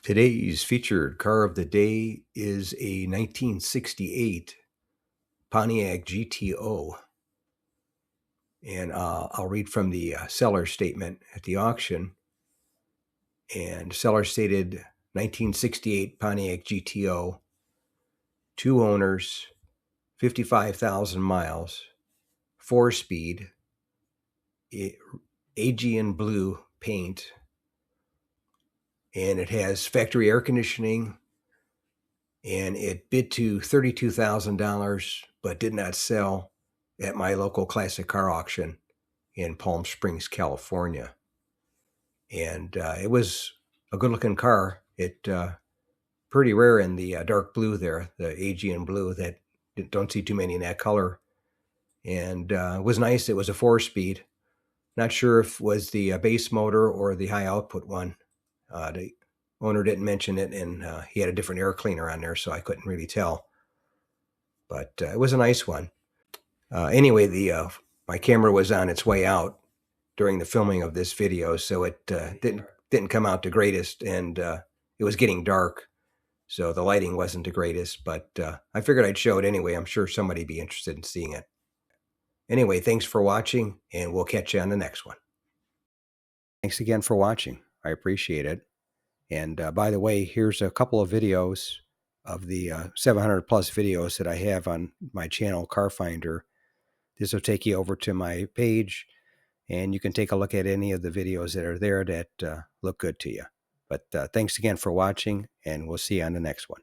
Today's featured car of the day is a 1968 Pontiac GTO. And I'll read from the seller statement at the auction. And seller stated 1968 Pontiac GTO, 2 owners, 55,000 miles, 4-speed, Aegean blue paint, and it has factory air conditioning, and it bid to $32,000 but did not sell at my local classic car auction in Palm Springs, California. And it was a good looking car. It pretty rare in the dark blue there, the Aegean blue, that don't see too many in that color. And it was nice. It was a 4-speed. Not sure if it was the base motor or the high output one. The owner didn't mention it, and he had a different air cleaner on there, so I couldn't really tell. But it was a nice one. Anyway, my camera was on its way out during the filming of this video, so it didn't come out the greatest, and it was getting dark, so the lighting wasn't the greatest. But I figured I'd show it anyway. I'm sure somebody'd be interested in seeing it. Anyway, thanks for watching, and we'll catch you on the next one. Thanks again for watching. I appreciate it. And by the way, here's a couple of videos of the 700 plus videos that I have on my channel, Car Finder. This will take you over to my page, and you can take a look at any of the videos that are there that look good to you. But thanks again for watching, and we'll see you on the next one.